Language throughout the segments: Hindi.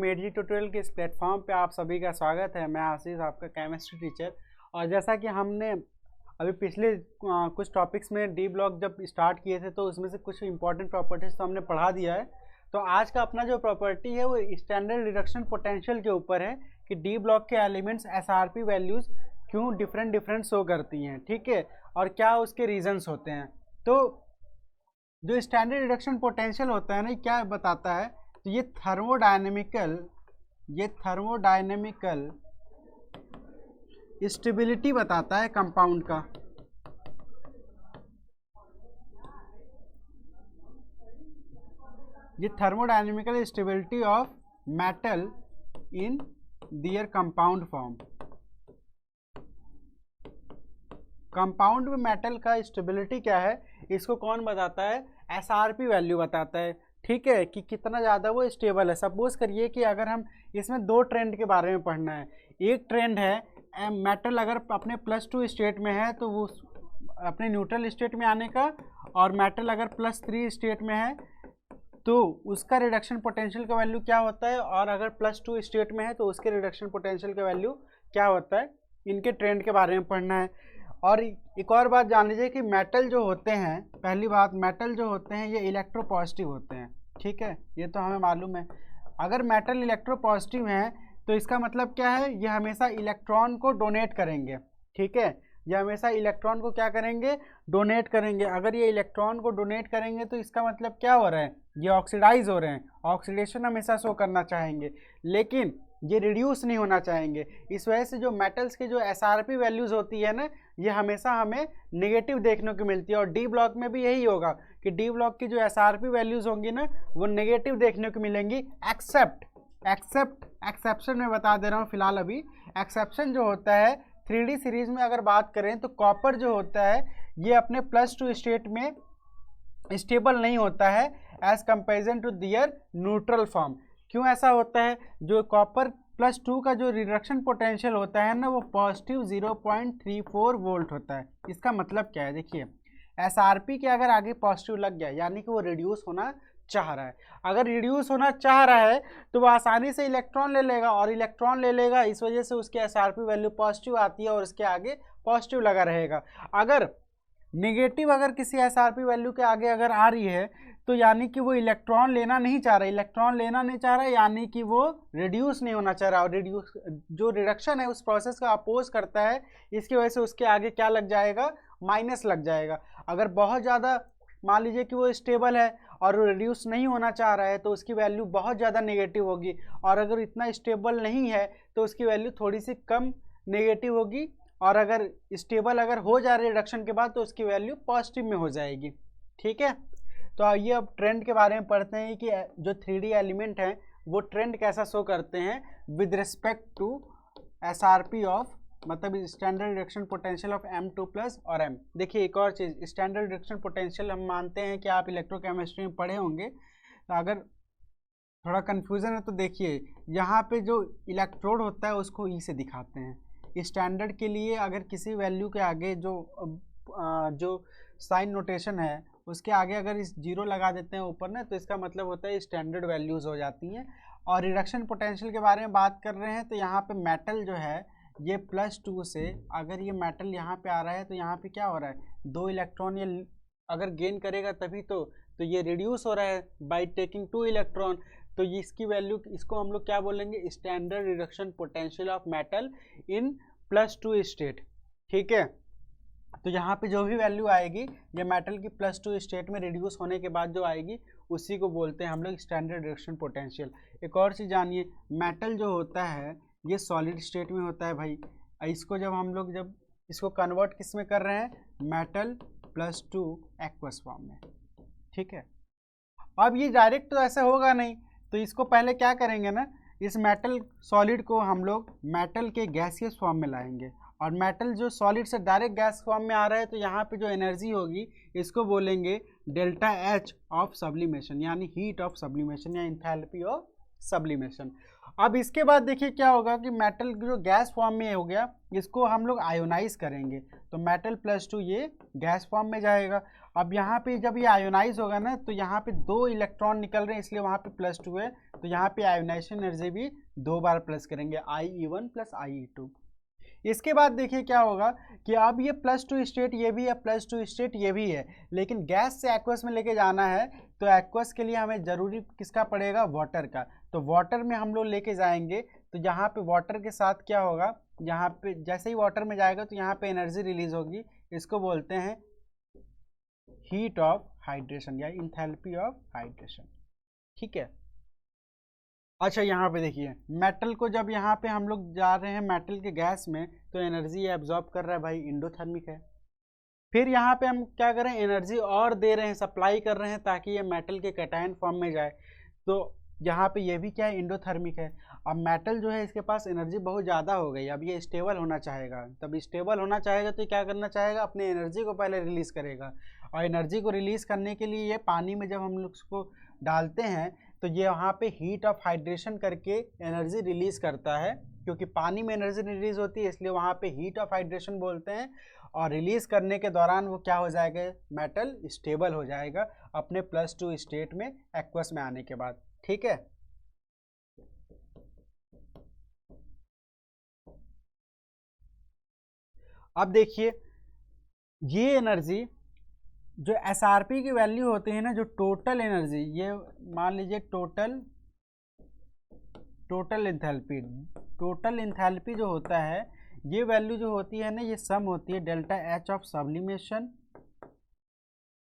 मेडी ट्यूटोरियल के इस प्लेटफॉर्म पे आप सभी का स्वागत है। मैं आशीष, आपका केमिस्ट्री टीचर। और जैसा कि हमने अभी पिछले कुछ टॉपिक्स में डी ब्लॉक जब स्टार्ट किए थे तो उसमें से कुछ इंपॉर्टेंट प्रॉपर्टीज तो हमने पढ़ा दिया है। तो आज का अपना जो प्रॉपर्टी है वो स्टैंडर्ड रिडक्शन पोटेंशियल के ऊपर है कि डी ब्लॉक के एलिमेंट्स एसआरपी वैल्यूज़ क्यों डिफरेंट शो करती हैं, ठीक है, और क्या उसके रीजंस होते हैं। तो जो स्टैंडर्ड रिडक्शन पोटेंशियल होता है ना, क्या बताता है, तो ये थर्मोडायनेमिकल स्टेबिलिटी बताता है कंपाउंड का। ये thermodynamical stability of metal in their compound form. Compound में मेटल का स्टेबिलिटी क्या है, इसको कौन बताता है, एसआरपी वैल्यू बताता है, ठीक है, कि कितना ज़्यादा वो स्टेबल है। सपोज करिए कि अगर हम इसमें दो ट्रेंड के बारे में पढ़ना है। एक ट्रेंड है मेटल अगर अपने +2 स्टेट में है तो वो अपने न्यूट्रल स्टेट में आने का, और मेटल अगर +3 स्टेट में है तो उसका रिडक्शन पोटेंशियल का वैल्यू क्या होता है, और अगर +2 स्टेट में है तो उसके रिडक्शन पोटेंशियल का वैल्यू क्या होता है। इनके ट्रेंड के बारे में पढ़ना है। और एक और बात जान लीजिए कि मेटल जो होते हैं, पहली बात, मेटल जो होते हैं ये इलेक्ट्रोपॉजिटिव होते हैं, ठीक है, ये तो हमें मालूम है। अगर मेटल इलेक्ट्रोपॉजिटिव हैं तो इसका मतलब क्या है, ये हमेशा इलेक्ट्रॉन को डोनेट करेंगे, ठीक है, ये हमेशा इलेक्ट्रॉन को क्या करेंगे, डोनेट करेंगे। अगर ये इलेक्ट्रॉन को डोनेट करेंगे तो इसका मतलब क्या हो रहा है, ये ऑक्सीडाइज हो रहे हैं, ऑक्सीडेशन हमेशा शो करना चाहेंगे, लेकिन ये रिड्यूस नहीं होना चाहेंगे। इस वजह से जो मेटल्स की जो एसआरपी वैल्यूज़ होती है ना, ये हमेशा हमें नेगेटिव देखने को मिलती है। और डी ब्लॉक में भी यही होगा कि डी ब्लॉक की जो एसआरपी वैल्यूज़ होंगी ना, वो नेगेटिव देखने को मिलेंगी, एक्सेप्शन में बता दे रहा हूँ फिलहाल अभी। एक्सेप्शन जो होता है 3D सीरीज में अगर बात करें तो कॉपर जो होता है ये अपने +2 स्टेट में स्टेबल नहीं होता है as comparison to their neutral form. क्यों ऐसा होता है, जो कॉपर +2 का जो रिडक्शन पोटेंशियल होता है ना, वो पॉजिटिव 0.34 वोल्ट होता है। इसका मतलब क्या है, देखिए, एसआरपी के अगर आगे पॉजिटिव लग गया यानी कि वो रिड्यूस होना चाह रहा है। अगर रिड्यूस होना चाह रहा है तो वो आसानी से इलेक्ट्रॉन ले लेगा, और इलेक्ट्रॉन ले लेगा, इस वजह से उसकी एसआरपी वैल्यू पॉजिटिव आती है और उसके आगे पॉजिटिव लगा रहेगा। अगर नेगेटिव अगर किसी एसआरपी वैल्यू के आगे अगर आ रही है तो यानी कि वो इलेक्ट्रॉन लेना नहीं चाह रहा, यानी कि वो रिड्यूस नहीं होना चाह रहा, और रिड्यूस जो रिडक्शन है उस प्रोसेस का अपोज करता है, इसकी वजह से उसके आगे क्या लग जाएगा, माइनस लग जाएगा। अगर बहुत ज़्यादा मान लीजिए कि वो स्टेबल है और वो रिड्यूस नहीं होना चाह रहा है तो उसकी वैल्यू बहुत ज़्यादा नेगेटिव होगी, और अगर इतना स्टेबल नहीं है तो उसकी वैल्यू थोड़ी सी कम नेगेटिव होगी, और अगर स्टेबल अगर हो जा रही है रिडक्शन के बाद तो उसकी वैल्यू पॉजिटिव में हो जाएगी, ठीक है। तो आइए अब ट्रेंड के बारे में पढ़ते हैं कि जो 3D एलिमेंट हैं वो ट्रेंड कैसा शो करते हैं with respect to SRP of, मतलब standard reduction potential of M2+ और M। देखिए एक और चीज़, स्टैंडर्ड रिडक्शन पोटेंशियल हम मानते हैं कि आप इलेक्ट्रोकेमिस्ट्री में पढ़े होंगे, तो अगर थोड़ा कन्फ्यूज़न है तो देखिए यहाँ पे जो इलेक्ट्रोड होता है उसको E से दिखाते हैं। स्टैंडर्ड के लिए अगर किसी वैल्यू के आगे जो साइन नोटेशन है उसके आगे अगर इस 0 लगा देते हैं ऊपर ना, तो इसका मतलब होता है स्टैंडर्ड वैल्यूज़ हो जाती हैं। और रिडक्शन पोटेंशियल के बारे में बात कर रहे हैं तो यहाँ पे मेटल जो है ये +2 से, अगर ये मेटल यहाँ पे आ रहा है तो यहाँ पे क्या हो रहा है, 2 इलेक्ट्रॉन ये अगर गेन करेगा तभी तो ये रिड्यूस हो रहा है बाय टेकिंग 2 इलेक्ट्रॉन। तो इसकी वैल्यू, इसको हम लोग क्या बोलेंगे, standard reduction potential of metal in +2 state, ठीक है। तो यहाँ पे जो भी वैल्यू आएगी ये मेटल की +2 स्टेट में रिड्यूस होने के बाद जो आएगी उसी को बोलते हैं हम लोग स्टैंडर्ड रिडक्शन पोटेंशियल। एक और चीज़ जानिए, मेटल जो होता है ये सॉलिड स्टेट में होता है भाई। इसको जब इसको कन्वर्ट किस में कर रहे हैं, मेटल +2 एक्वस फॉर्म में, ठीक है। अब ये डायरेक्ट तो ऐसे होगा नहीं, तो इसको पहले क्या करेंगे ना, इस मेटल सॉलिड को हम लोग मेटल के गैसियस फॉर्म में लाएंगे, और मेटल जो सॉलिड से डायरेक्ट गैस फॉर्म में आ रहा है तो यहाँ पे जो एनर्जी होगी इसको बोलेंगे ΔH ऑफ सब्लिमेशन, यानी हीट ऑफ सब्लिमेशन या इंथैल्पी ऑफ सब्लिमेशन। अब इसके बाद देखिए क्या होगा कि मेटल जो गैस फॉर्म में हो गया, इसको हम लोग आयोनाइज करेंगे, तो मेटल +2 ये गैस फॉर्म में जाएगा। अब यहाँ पे जब ये आयोनाइज होगा ना, तो यहाँ पे 2 इलेक्ट्रॉन निकल रहे हैं, इसलिए वहाँ पे +2 है, तो यहाँ पे आयोनाइजेशन एनर्जी भी 2 बार प्लस करेंगे, IE1 + IE2। इसके बाद देखिए क्या होगा कि अब ये +2 स्टेट ये भी है, +2 स्टेट ये भी है, लेकिन गैस से एक्वस में लेके जाना है, तो एक्वस के लिए हमें ज़रूरी किसका पड़ेगा, वाटर का। तो वाटर में हम लोग लेके जाएंगे, तो यहाँ पे वाटर के साथ क्या होगा, यहाँ पे जैसे ही वाटर में जाएगा तो यहाँ पे एनर्जी रिलीज होगी, इसको बोलते हैं हीट ऑफ हाइड्रेशन या इंथैल्पी ऑफ हाइड्रेशन। ठीक है। अच्छा यहाँ पे देखिए मेटल को जब यहाँ पे हम लोग जा रहे हैं मेटल के गैस में, तो एनर्जी एब्जॉर्ब कर रहा है भाई, इंडोथर्मिक है। फिर यहाँ पे हम क्या करें, एनर्जी और दे रहे हैं, सप्लाई कर रहे हैं ताकि ये मेटल के कैटायन फॉर्म में जाए, तो यहाँ पे ये भी क्या है, इंडोथर्मिक है। अब मेटल जो है इसके पास एनर्जी बहुत ज़्यादा हो गई, अब ये स्टेबल होना चाहेगा, तब स्टेबल होना चाहेगा तो क्या करना चाहेगा, अपने एनर्जी को पहले रिलीज़ करेगा, और एनर्जी को रिलीज़ करने के लिए ये पानी में जब हम लोग उसको डालते हैं, तो ये वहाँ पे हीट ऑफ हाइड्रेशन करके एनर्जी रिलीज़ करता है, क्योंकि पानी में एनर्जी रिलीज़ होती है, इसलिए वहाँ पे हीट ऑफ हाइड्रेशन बोलते हैं। और रिलीज़ करने के दौरान वो क्या हो जाएगा, मेटल स्टेबल हो जाएगा अपने +2 स्टेट में एक्वस में आने के बाद। ठीक है। अब देखिए ये एनर्जी जो SRP की वैल्यू होती है ना, जो टोटल एनर्जी, ये मान लीजिए टोटल इंथैल्पी जो होता है, ये वैल्यू जो होती है ना, ये सम होती है डेल्टा H ऑफ सब्लिमेशन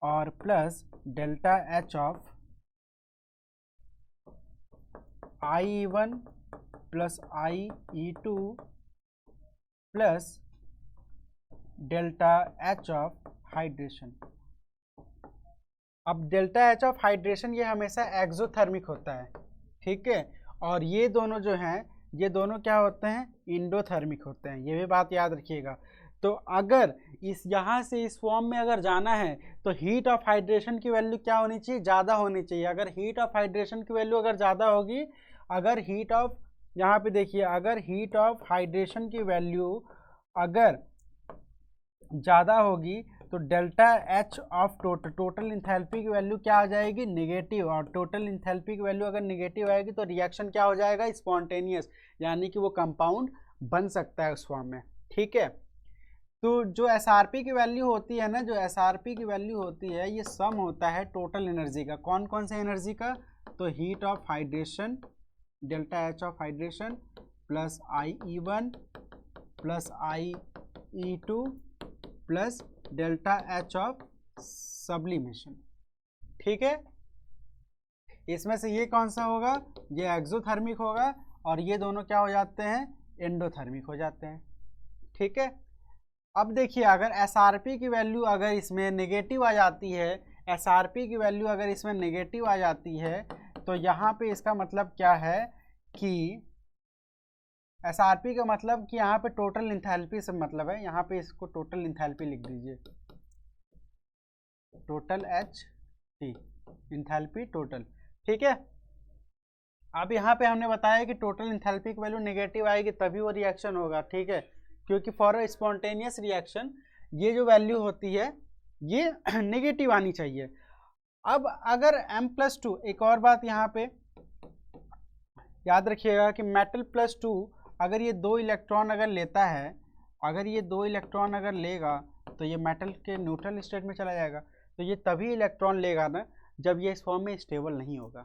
और plus delta H of IE1 + IE2 plus delta H of hydration. अब डेल्टा H ऑफ हाइड्रेशन ये हमेशा एक्सोथर्मिक होता है, ठीक है, और ये दोनों जो हैं, ये दोनों क्या होते हैं, इंडोथर्मिक होते हैं, ये भी बात याद रखिएगा। तो अगर इस यहाँ से इस फॉर्म में अगर जाना है, तो हीट ऑफ हाइड्रेशन की वैल्यू क्या होनी चाहिए, ज़्यादा होनी चाहिए। अगर हीट ऑफ हाइड्रेशन की वैल्यू अगर ज़्यादा होगी, अगर हीट ऑफ, यहाँ पे देखिए, अगर हीट ऑफ हाइड्रेशन की वैल्यू अगर ज़्यादा होगी, तो delta H of total enthalpy की वैल्यू क्या आ जाएगी, निगेटिव, और टोटल इंथैल्पी की वैल्यू अगर निगेटिव आएगी तो रिएक्शन क्या हो जाएगा, स्पॉन्टेनियस, यानी कि वो कंपाउंड बन सकता है उस फॉर्म में। ठीक है। तो जो SRP की वैल्यू होती है ना, जो SRP की वैल्यू होती है, ये सम होता है टोटल एनर्जी का। कौन कौन से एनर्जी का, तो heat of hydration, delta H of hydration plus IE1 plus IE2 plus delta H of sublimation. ठीक है। इसमें से ये कौन सा होगा, ये एक्सोथर्मिक होगा, और ये दोनों क्या हो जाते हैं, एंडोथर्मिक हो जाते हैं। ठीक है। अब देखिए अगर SRP की वैल्यू अगर इसमें नेगेटिव आ जाती है, SRP की वैल्यू अगर इसमें नेगेटिव आ जाती है, तो यहाँ पे इसका मतलब क्या है कि SRP का मतलब कि यहाँ पे टोटल इंथैल्पी से मतलब है, यहाँ पे इसको टोटल इंथैल्पी लिख दीजिए, टोटल HT, इंथैल्पी टोटल। ठीक है। अब यहाँ पे हमने बताया कि टोटल इंथैल्पी की वैल्यू नेगेटिव आएगी तभी वो रिएक्शन होगा। ठीक है, क्योंकि फॉर अ स्पॉन्टेनियस रिएक्शन ये जो वैल्यू होती है ये नेगेटिव आनी चाहिए। अब अगर M+2, एक और बात यहाँ पे याद रखिएगा कि मेटल +2 अगर ये 2 इलेक्ट्रॉन अगर लेता है, अगर ये 2 इलेक्ट्रॉन अगर लेगा, तो ये मेटल के न्यूट्रल स्टेट में चला जाएगा। तो ये तभी इलेक्ट्रॉन लेगा ना जब ये इस फॉर्म में स्टेबल नहीं होगा।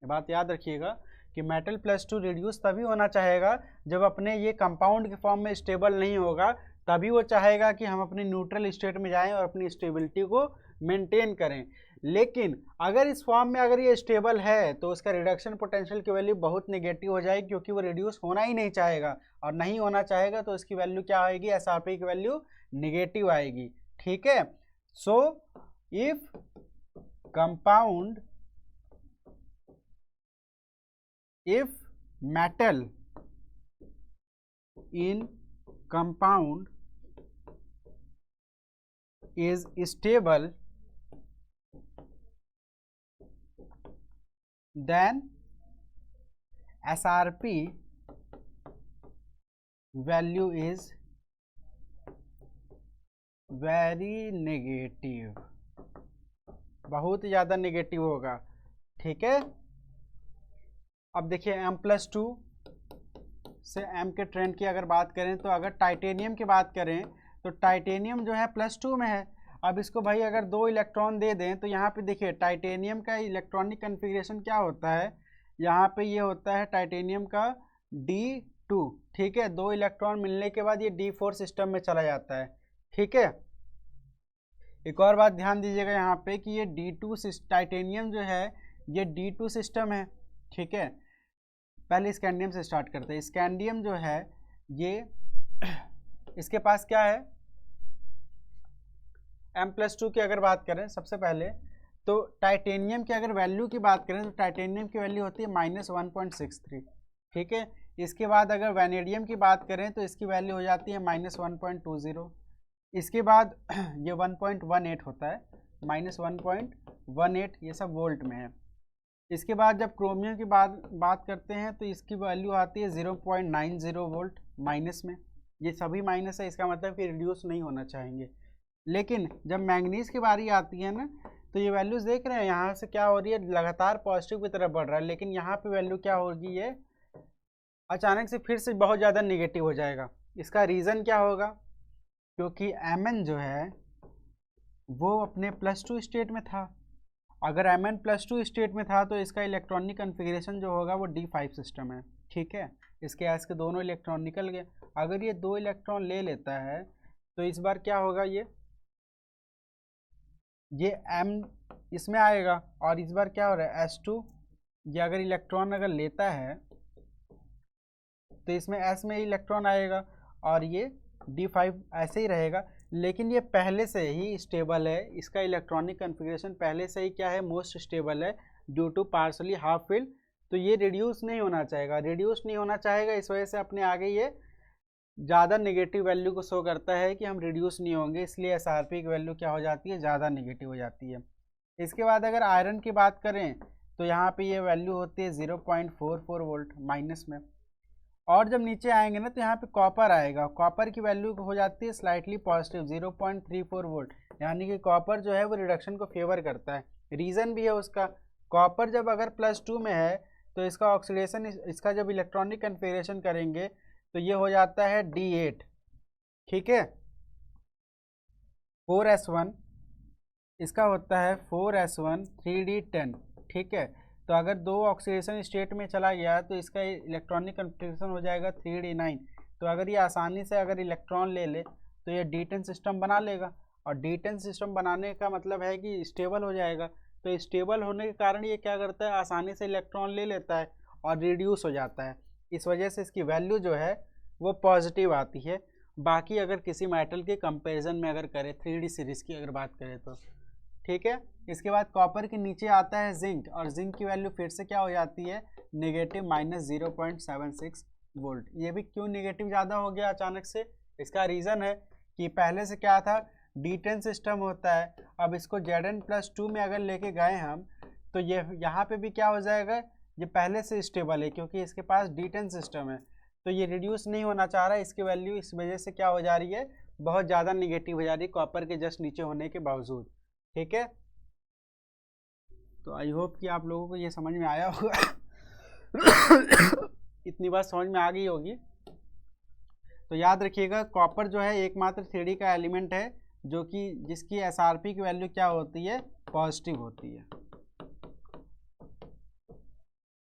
ये बात याद रखिएगा कि मेटल +2 रिड्यूस तभी होना चाहेगा जब अपने ये कंपाउंड के फॉर्म में स्टेबल नहीं होगा, तभी वो चाहेगा कि हम अपनी न्यूट्रल स्टेट में जाएं और अपनी स्टेबिलिटी को मेंटेन करें। लेकिन अगर इस फॉर्म में अगर ये स्टेबल है, तो उसका रिडक्शन पोटेंशियल की वैल्यू बहुत नेगेटिव हो जाएगी, क्योंकि वो रिड्यूस होना ही नहीं चाहेगा, और नहीं होना चाहेगा तो उसकी वैल्यू क्या आएगी, SRP की वैल्यू नेगेटिव आएगी। ठीक है। So if compound, if metal in compound is stable, then SRP value is very negative, बहुत ज़्यादा नेगेटिव होगा। ठीक है, अब देखिए M+2 से M के ट्रेंड की अगर बात करें तो अगर टाइटेनियम की बात करें तो टाइटेनियम जो है +2 में है। अब इसको भाई अगर 2 इलेक्ट्रॉन दे दें तो यहाँ पे देखिए टाइटेनियम का इलेक्ट्रॉनिक कन्फिग्रेशन क्या होता है, यहाँ पे ये होता है टाइटेनियम का D2। ठीक है, 2 इलेक्ट्रॉन मिलने के बाद ये D4 सिस्टम में चला जाता है। ठीक है, एक और बात ध्यान दीजिएगा यहाँ पे कि ये D2 टाइटेनियम जो है ये D2 सिस्टम है। ठीक है, पहले स्कैंडियम से स्टार्ट करते हैं। स्कैंडियम जो है ये इसके पास क्या है, M+2 की अगर बात करें सबसे पहले तो टाइटेनियम की अगर वैल्यू की बात करें तो टाइटेनियम की वैल्यू होती है -1.63। ठीक है, इसके बाद अगर वैनेडियम की बात करें तो इसकी वैल्यू हो जाती है -1.20। इसके बाद ये 1.18 होता है, -1.18, ये सब वोल्ट में है। इसके बाद जब क्रोमियम की बात करते हैं तो इसकी वैल्यू आती है 0.90 वोल्ट माइनस में। ये सभी माइनस है, इसका मतलब कि रिड्यूस नहीं होना चाहेंगे। लेकिन जब मैंगनीज की बारी आती है ना तो ये वैल्यूज देख रहे हैं यहाँ से क्या हो रही है, लगातार पॉजिटिव की तरफ बढ़ रहा है, लेकिन यहाँ पे वैल्यू क्या होगी, ये अचानक से फिर से बहुत ज़्यादा नेगेटिव हो जाएगा। इसका रीज़न क्या होगा, क्योंकि Mn जो है वो अपने +2 स्टेट में था। अगर Mn +2 स्टेट में था तो इसका इलेक्ट्रॉनिक कन्फिग्रेशन जो होगा वो D5 सिस्टम है। ठीक है, इसके एस के दोनों इलेक्ट्रॉन निकल गए। अगर ये 2 इलेक्ट्रॉन ले लेता है तो इस बार क्या होगा, ये M इसमें आएगा और इस बार क्या हो रहा है S2, ये अगर इलेक्ट्रॉन अगर लेता है तो इसमें S में इलेक्ट्रॉन आएगा और ये D5 ऐसे ही रहेगा। लेकिन ये पहले से ही स्टेबल है, इसका इलेक्ट्रॉनिक कन्फिग्रेशन पहले से ही क्या है, मोस्ट स्टेबल है due to partially half filled. तो ये रिड्यूस नहीं होना चाहेगा, रिड्यूस नहीं होना चाहेगा, इस वजह से अपने आगे ये ज़्यादा नेगेटिव वैल्यू को शो करता है कि हम रिड्यूस नहीं होंगे, इसलिए SRP की वैल्यू क्या हो जाती है, ज़्यादा नेगेटिव हो जाती है। इसके बाद अगर आयरन की बात करें तो यहाँ पे ये वैल्यू होती है 0.44 वोल्ट माइनस में। और जब नीचे आएंगे ना तो यहाँ पे कॉपर आएगा, कॉपर की वैल्यू हो जाती है स्लाइटली पॉजिटिव 0.34 वोल्ट, यानी कि कॉपर जो है वो रिडक्शन को फेवर करता है। रीज़न भी है उसका, कॉपर जब अगर +2 में है तो इसका ऑक्सीडेशन, इसका जब इलेक्ट्रॉनिक कन्फिग्रेशन करेंगे तो ये हो जाता है D8। ठीक है, 4s1 इसका होता है 4s1 3d10। ठीक है, तो अगर 2 ऑक्सीडेशन स्टेट में चला गया तो इसका इलेक्ट्रॉनिक कन्फिग्रेशन हो जाएगा 3d9। तो अगर ये आसानी से अगर इलेक्ट्रॉन ले ले तो ये D10 सिस्टम बना लेगा, और D10 सिस्टम बनाने का मतलब है कि स्टेबल हो जाएगा। तो स्टेबल होने के कारण ये क्या करता है, आसानी से इलेक्ट्रॉन ले लेता है और रिड्यूस हो जाता है। इस वजह से इसकी वैल्यू जो है वो पॉजिटिव आती है। बाकी अगर किसी मेटल के कंपैरिजन में अगर करें 3D सीरीज़ की अगर बात करें तो ठीक है। इसके बाद कॉपर के नीचे आता है जिंक, और जिंक की वैल्यू फिर से क्या हो जाती है, नेगेटिव -0.76 वोल्ट। ये भी क्यों नेगेटिव ज़्यादा हो गया अचानक से, इसका रीज़न है कि पहले से क्या था, D10 सिस्टम होता है। अब इसको Zn+2 में अगर लेके गए हम तो ये यहाँ पे भी क्या हो जाएगा, ये पहले से स्टेबल है क्योंकि इसके पास D10 सिस्टम है, तो ये रिड्यूस नहीं होना चाह रहा है। इसकी वैल्यू इस वजह से क्या हो जा रही है, बहुत ज़्यादा निगेटिव हो जा रही है कॉपर के जस्ट नीचे होने के बावजूद। ठीक है, तो आई होप कि आप लोगों को ये समझ में आया होगा इतनी बात समझ में आ गई होगी। तो याद रखिएगा कॉपर जो है एकमात्र 3D का एलिमेंट है जो कि जिसकी SRP की वैल्यू क्या होती है, पॉजिटिव होती है,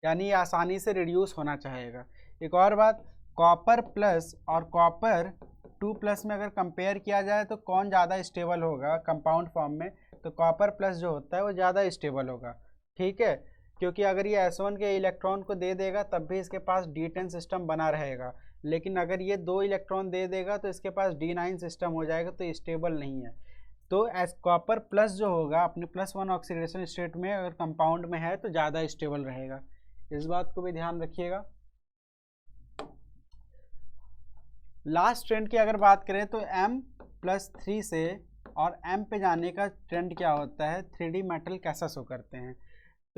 यानी ये आसानी से रिड्यूस होना चाहेगा। एक और बात, कॉपर प्लस और कॉपर 2+ में अगर कंपेयर किया जाए तो कौन ज़्यादा स्टेबल होगा कंपाउंड फॉर्म में, तो कॉपर प्लस जो होता है वो ज़्यादा स्टेबल होगा। ठीक है, क्योंकि अगर ये S1 के इलेक्ट्रॉन को दे देगा तब भी इसके पास D10 सिस्टम बना रहेगा, लेकिन अगर ये 2 इलेक्ट्रॉन दे देगा तो इसके पास D9 सिस्टम हो जाएगा, तो स्टेबल नहीं है। तो कॉपर प्लस जो होगा अपने +1 ऑक्सीडेशन स्टेट में अगर कंपाउंड में है तो ज़्यादा स्टेबल रहेगा, इस बात को भी ध्यान रखिएगा। लास्ट ट्रेंड की अगर बात करें तो M+3 से और M पे जाने का ट्रेंड क्या होता है, 3D मेटल कैसा शो करते हैं।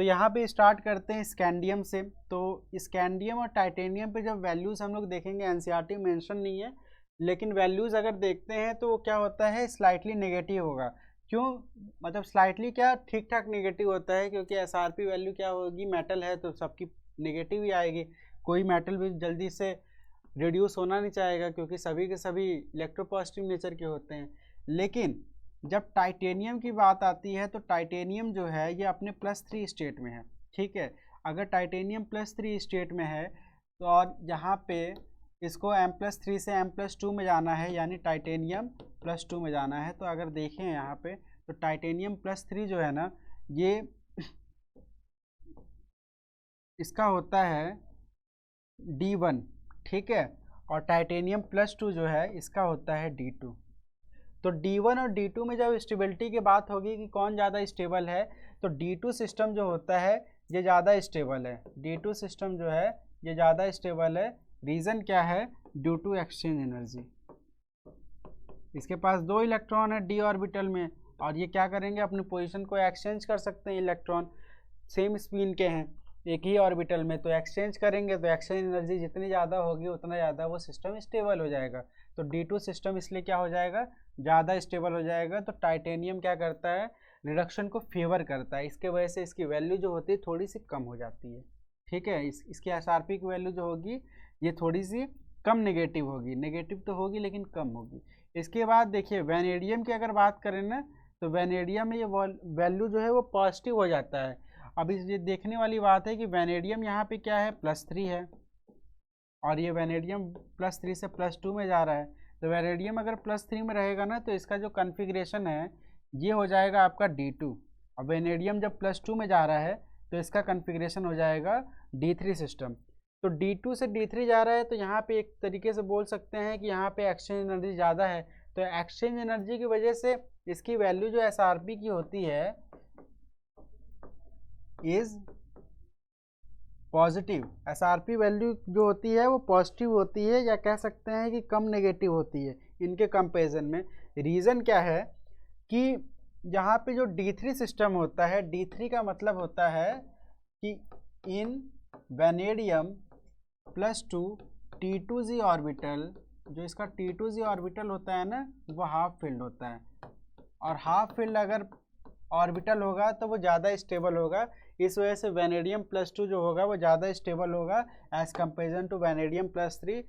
तो यहाँ पे स्टार्ट करते हैं स्कैंडियम से। तो स्कैंडियम और टाइटेनियम पे जब वैल्यूज़ हम लोग देखेंगे, एनसीईआरटी में मेंशन नहीं है, लेकिन वैल्यूज़ अगर देखते हैं तो वो क्या होता है, स्लाइटली नेगेटिव होगा। क्यों, मतलब स्लाइटली क्या, ठीक ठाक नेगेटिव होता है, क्योंकि एसआरपी वैल्यू क्या होगी, मेटल है तो सबकी नेगेटिव ही आएगी। कोई मेटल भी जल्दी से रिड्यूस होना नहीं चाहेगा, क्योंकि सभी के सभी इलेक्ट्रोपॉजिटिव नेचर के होते हैं। लेकिन जब टाइटेनियम की बात आती है तो टाइटेनियम जो है ये अपने +3 स्टेट में है। ठीक है, अगर टाइटेनियम +3 स्टेट में है तो और यहाँ पे इसको M+3 से M+2 में जाना है, यानी टाइटेनियम +2 में जाना है। तो अगर देखें यहाँ पे तो टाइटेनियम +3 जो है ना, ये इसका होता है D1, ठीक है, और टाइटेनियम +2 जो है इसका होता है D2। तो D1 और D2 में जब स्टेबिलिटी की बात होगी कि कौन ज़्यादा स्टेबल है, तो D2 सिस्टम जो होता है ये ज़्यादा स्टेबल है। D2 सिस्टम जो है ये ज़्यादा स्टेबल है। रीज़न क्या है, ड्यू टू एक्सचेंज एनर्जी। इसके पास 2 इलेक्ट्रॉन है D ऑर्बिटल में, और ये क्या करेंगे, अपनी पोजीशन को एक्सचेंज कर सकते हैं। इलेक्ट्रॉन सेम स्पिन के हैं एक ही ऑर्बिटल में, तो एक्सचेंज करेंगे तो एक्सचेंज एनर्जी जितनी ज़्यादा होगी उतना ज़्यादा वो सिस्टम स्टेबल हो जाएगा। तो D2 सिस्टम इसलिए क्या हो जाएगा, ज़्यादा स्टेबल हो जाएगा। तो टाइटेनियम क्या करता है, रिडक्शन को फेवर करता है, इसके वजह से इसकी वैल्यू जो होती है थोड़ी सी कम हो जाती है। ठीक है, इसकी एसआरपी की वैल्यू जो होगी ये थोड़ी सी कम नेगेटिव होगी, नेगेटिव तो होगी लेकिन कम होगी। इसके बाद देखिए वैनेडियम की अगर बात करें ना, तो वैनेडियम में ये वैल्यू जो है वो पॉजिटिव हो जाता है। अब ये देखने वाली बात है कि वैनेडियम यहाँ पे क्या है, +3 है, और ये वैनेडियम +3 से +2 में जा रहा है। तो वैनेडियम अगर +3 में रहेगा ना, तो इसका जो कन्फिग्रेशन है ये हो जाएगा आपका D2। और वैनेडियम जब +2 में जा रहा है तो इसका कन्फिग्रेशन हो जाएगा D3 सिस्टम। तो D2 से D3 जा रहा है, तो यहाँ पे एक तरीके से बोल सकते हैं कि यहाँ पे एक्सचेंज एनर्जी ज़्यादा है। तो एक्सचेंज एनर्जी की वजह से इसकी वैल्यू जो एसआरपी की होती है इज़ पॉजिटिव। एसआरपी वैल्यू जो होती है वो पॉजिटिव होती है, या कह सकते हैं कि कम नेगेटिव होती है इनके कंपेरिजन में। रीज़न क्या है कि यहाँ पे जो D3 सिस्टम होता है, D3 का मतलब होता है कि इन वैनेडियम +2 T2z ऑर्बिटल, जो इसका T2z ऑर्बिटल होता है ना, वो हाफ फिल्ड होता है। और हाफ फील्ड अगर ऑर्बिटल होगा तो वो ज़्यादा स्टेबल होगा। इस वजह से वैनेडियम +2 जो होगा वो ज़्यादा स्टेबल होगा एज़ कंपेरिजन टू वैनेडियम +3।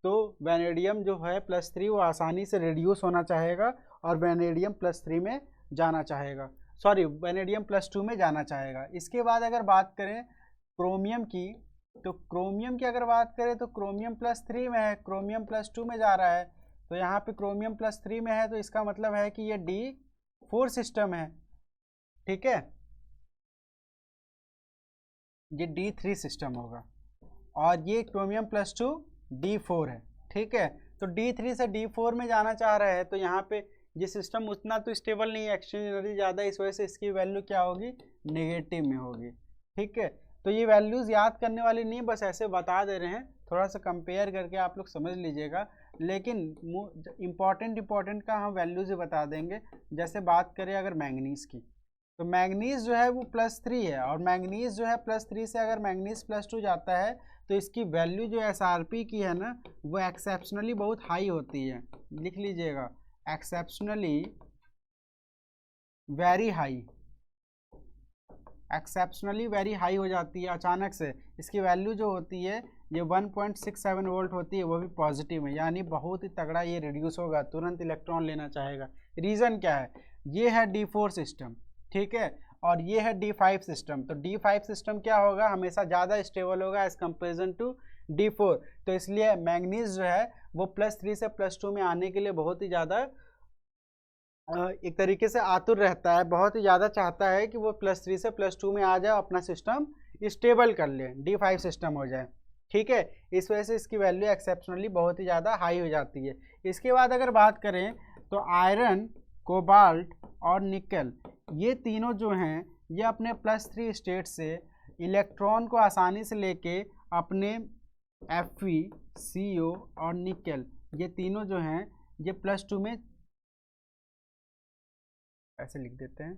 तो वैनेडियम जो है +3 वो आसानी से रिड्यूस होना चाहेगा और वैनेडियम +3 में जाना चाहेगा, सॉरी वैनेडियम +2 में जाना चाहेगा। इसके बाद अगर बात करें क्रोमियम की, तो क्रोमियम की अगर बात करें तो क्रोमियम +3 में है, क्रोमियम +2 में जा रहा है। तो यहाँ पे क्रोमियम +3 में है, तो इसका मतलब है कि ये D4 सिस्टम है। ठीक है, ये D3 सिस्टम होगा, और ये क्रोमियम +2 D4 है। ठीक है, तो D3 से D4 में जाना चाह रहा है, तो यहाँ पे ये सिस्टम उतना तो स्टेबल नहीं है, एक्सचेंज एनर्जी ज़्यादा, इस वजह से इसकी वैल्यू क्या होगी, नेगेटिव में होगी। ठीक है, तो ये वैल्यूज़ याद करने वाली नहीं, बस ऐसे बता दे रहे हैं, थोड़ा सा कंपेयर करके आप लोग समझ लीजिएगा। लेकिन इम्पॉर्टेंट का हम वैल्यूज़ ही बता देंगे। जैसे बात करें अगर मैंगनीज़ की, तो मैंगनीज़ जो है वो +3 है, और मैंगनीज़ जो है +3 से अगर मैंगनीज़ +2 जाता है तो इसकी वैल्यू जो एसआरपी की है ना, वो एक्सेप्शनली बहुत हाई होती है। लिख लीजिएगा, exceptionally very high, exceptionally very high हो जाती है अचानक से। इसकी वैल्यू जो होती है ये 1.67 वोल्ट होती है, वो भी पॉजिटिव है, यानी बहुत ही तगड़ा ये रिड्यूस होगा, तुरंत इलेक्ट्रॉन लेना चाहेगा। रीज़न क्या है, ये है D4 सिस्टम, ठीक है, और ये है D5 सिस्टम। तो D5 सिस्टम क्या होगा, हमेशा ज़्यादा स्टेबल होगा एज़ कंपेरिजन टू D4। तो इसलिए मैंगनीज जो है वो +3 से +2 में आने के लिए बहुत ही ज़्यादा एक तरीके से आतुर रहता है, बहुत ही ज़्यादा चाहता है कि वो +3 से +2 में आ जाए, अपना सिस्टम स्टेबल कर ले, D5 सिस्टम हो जाए। ठीक है, इस वजह से इसकी वैल्यू एक्सेप्शनली बहुत ही ज़्यादा हाई हो जाती है। इसके बाद अगर बात करें तो आयरन, कोबाल्ट और निकल, ये तीनों जो हैं ये अपने +3 स्टेट से इलेक्ट्रॉन को आसानी से लेके अपने Fe, CO और निकल, ये तीनों जो हैं ये +2 में, ऐसे लिख देते हैं,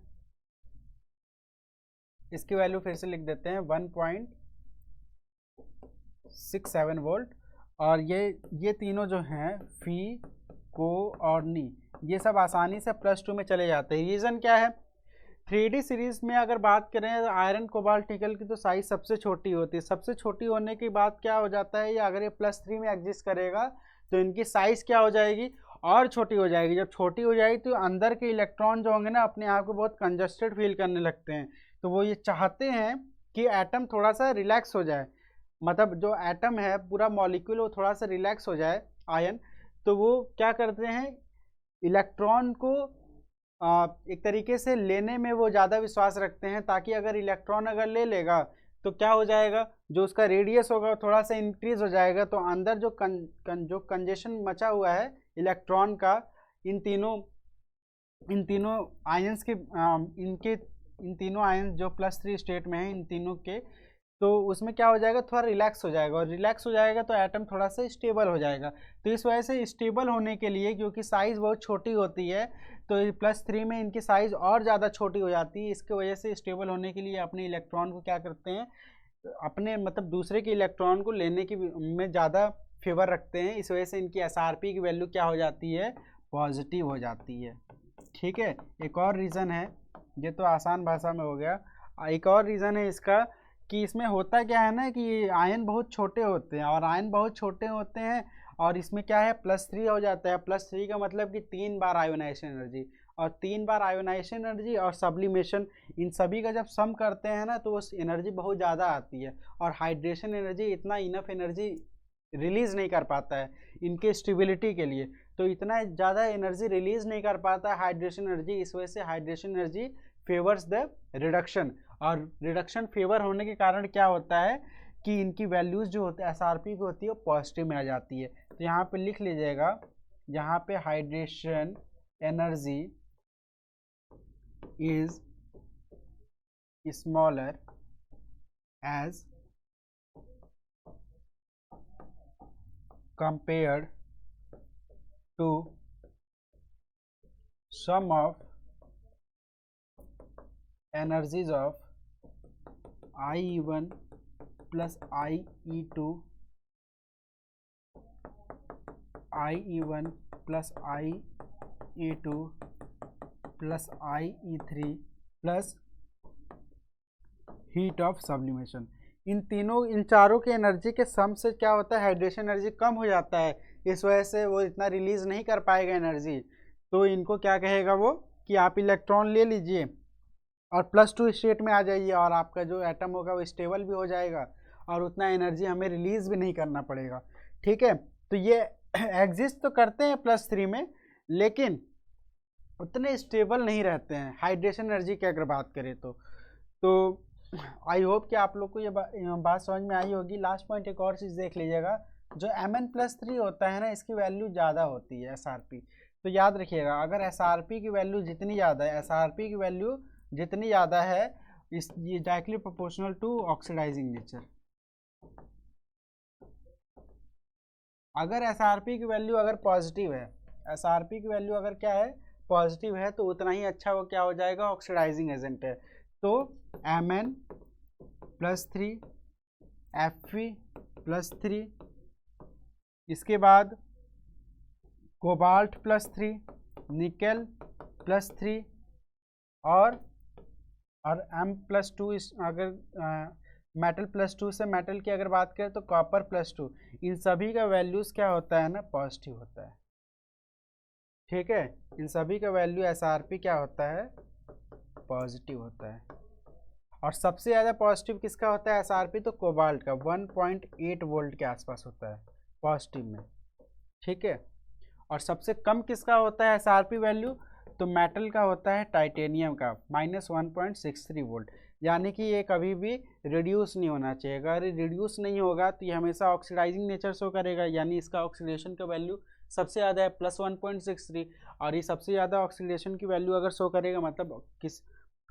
इसकी वैल्यू फिर से लिख देते हैं 1.67 वोल्ट। और ये तीनों जो हैं फी, को और नी, ये सब आसानी से +2 में चले जाते हैं। रीज़न क्या है? 3D सीरीज़ में अगर बात करें आयरन, कोबाल्ट, निकल की, तो साइज़ सबसे छोटी होती है। सबसे छोटी होने के बाद क्या हो जाता है, या अगर ये +3 में एग्जिस्ट करेगा तो इनकी साइज़ क्या हो जाएगी, और छोटी हो जाएगी। जब छोटी हो जाएगी तो अंदर के इलेक्ट्रॉन जो होंगे ना, अपने आप को बहुत कंजस्टेड फील करने लगते हैं। तो वो ये चाहते हैं कि एटम थोड़ा सा रिलैक्स हो जाए, मतलब जो एटम है पूरा मॉलिक्यूल वो थोड़ा सा रिलैक्स हो जाए, आयन। तो वो क्या करते हैं, इलेक्ट्रॉन को एक तरीके से लेने में वो ज़्यादा विश्वास रखते हैं, ताकि अगर इलेक्ट्रॉन अगर ले लेगा तो क्या हो जाएगा, जो उसका रेडियस होगा थोड़ा सा इंक्रीज हो जाएगा। तो अंदर जो कंजेशन मचा हुआ है इलेक्ट्रॉन का, इन तीनों आयंस के इन तीनों आयंस जो +3 स्टेट में हैं, इन तीनों के, तो उसमें क्या हो जाएगा, थोड़ा रिलैक्स हो जाएगा। और रिलैक्स हो जाएगा तो एटम थोड़ा सा स्टेबल हो जाएगा। तो इस वजह से स्टेबल होने के लिए, क्योंकि साइज़ बहुत छोटी होती है, तो +3 में इनकी साइज़ और ज़्यादा छोटी हो जाती है। इसके वजह से स्टेबल होने के लिए अपने इलेक्ट्रॉन को क्या करते हैं, अपने मतलब दूसरे के इलेक्ट्रॉन को लेने की में ज़्यादा फेवर रखते हैं। इस वजह से इनकी SRP की वैल्यू क्या हो जाती है, पॉजिटिव हो जाती है। ठीक है, एक और रीज़न है, ये तो आसान भाषा में हो गया। एक और रीज़न है इसका कि इसमें होता क्या है ना, कि आयन बहुत छोटे होते हैं, और आयन बहुत छोटे होते हैं, और इसमें क्या है, +3 हो जाता है। +3 का मतलब कि 3 बार आयोनाइजेशन एनर्जी, और 3 बार आयोनाइजेशन एनर्जी और सब्लिमेशन, इन सभी का जब सम करते हैं ना, तो उस एनर्जी बहुत ज़्यादा आती है। और हाइड्रेशन एनर्जी इतना इनफ एनर्जी रिलीज़ नहीं कर पाता है इनके स्टेबिलिटी के लिए, तो इतना ज़्यादा एनर्जी रिलीज़ नहीं कर पाता हाइड्रेशन एनर्जी। इस वजह से hydration energy favours the reduction, और रिडक्शन फेवर होने के कारण क्या होता है कि इनकी वैल्यूज़ जो होती है SRP की होती है वो पॉजिटिव में आ जाती है। तो यहाँ पे लिख लीजिएगा, यहाँ पे hydration energy is smaller as compared to sum of energies of IE1 plus IE2, IE1 plus IE2 plus IE3 plus heat of sublimation. इन चारों के एनर्जी के सम से क्या होता है, हाइड्रेशन एनर्जी कम हो जाता है। इस वजह से वो इतना रिलीज़ नहीं कर पाएगा एनर्जी। तो इनको क्या कहेगा वो, कि आप इलेक्ट्रॉन ले लीजिए और +2 स्टेट में आ जाइए, और आपका जो एटम होगा वो स्टेबल भी हो जाएगा, और उतना एनर्जी हमें रिलीज़ भी नहीं करना पड़ेगा। ठीक है, तो ये एग्जिस्ट तो करते हैं +3 में, लेकिन उतने स्टेबल नहीं रहते हैं हाइड्रेशन एनर्जी की अगर बात करें तो आई होप कि आप लोग को ये बात समझ में आई होगी। लास्ट पॉइंट एक और चीज़ देख लीजिएगा, जो Mn+3 होता है ना, इसकी वैल्यू ज़्यादा होती है SRP। तो याद रखिएगा, अगर SRP की वैल्यू जितनी ज़्यादा है, SRP की वैल्यू जितनी ज़्यादा है, ये directly proportional to oxidising nature. अगर SRP की वैल्यू अगर पॉजिटिव है, SRP की वैल्यू अगर क्या है, पॉजिटिव है, तो उतना ही अच्छा वो क्या हो जाएगा, ऑक्सीडाइजिंग एजेंट है। तो Mn+3, Fe+3, इसके बाद कोबाल्ट +3, निकेल +3, और M+2, अगर मेटल +2 से मेटल की अगर बात करें तो कॉपर +2। इन सभी का वैल्यूज़ क्या होता है ना, पॉजिटिव होता है। ठीक है, इन सभी का वैल्यू SRP क्या होता है, पॉजिटिव होता है। और सबसे ज़्यादा पॉजिटिव किसका होता है SRP, तो कोबाल्ट का 1.8 वोल्ट के आसपास होता है पॉजिटिव में। ठीक है, और सबसे कम किसका होता है SRP वैल्यू, तो मेटल का होता है, टाइटेनियम का -1.63 वोल्ट। यानी कि ये कभी भी रिड्यूस नहीं होना चाहिए। अगर रिड्यूस नहीं होगा तो ये हमेशा ऑक्सीडाइजिंग नेचर शो करेगा, यानी इसका ऑक्सीडेशन का वैल्यू सबसे ज़्यादा है +1.63। और ये सबसे ज़्यादा ऑक्सीडेशन की वैल्यू अगर शो करेगा, मतलब किस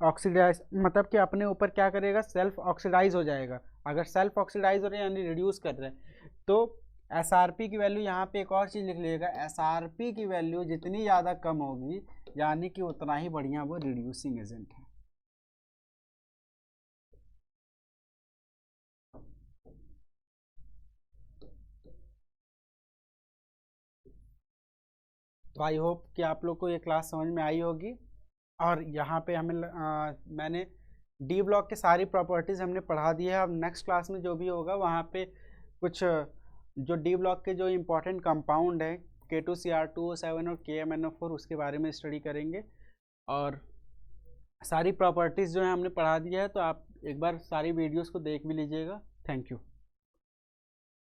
ऑक्सीडाइज, मतलब कि अपने ऊपर क्या करेगा, सेल्फ ऑक्सीडाइज हो जाएगा। अगर सेल्फ ऑक्सीडाइज हो रहे हैं यानी रिड्यूस कर रहे हैं, तो SRP की वैल्यू, यहाँ पे एक और चीज़ लिख लीजिएगा, SRP की वैल्यू जितनी ज़्यादा कम होगी, यानी कि उतना ही बढ़िया वो रिड्यूसिंग एजेंट है। तो आई होप कि आप लोग को ये क्लास समझ में आई होगी। और यहाँ पे मैंने डी ब्लॉक के सारी प्रॉपर्टीज़ हमने पढ़ा दी है। अब नेक्स्ट क्लास में जो भी होगा वहाँ पे कुछ जो डी ब्लॉक के जो इम्पोर्टेंट कंपाउंड है K2Cr2O7 और KMnO4 उसके बारे में स्टडी करेंगे। और सारी प्रॉपर्टीज़ जो है हमने पढ़ा दिया है, तो आप एक बार सारी वीडियोस को देख भी लीजिएगा। Thank you.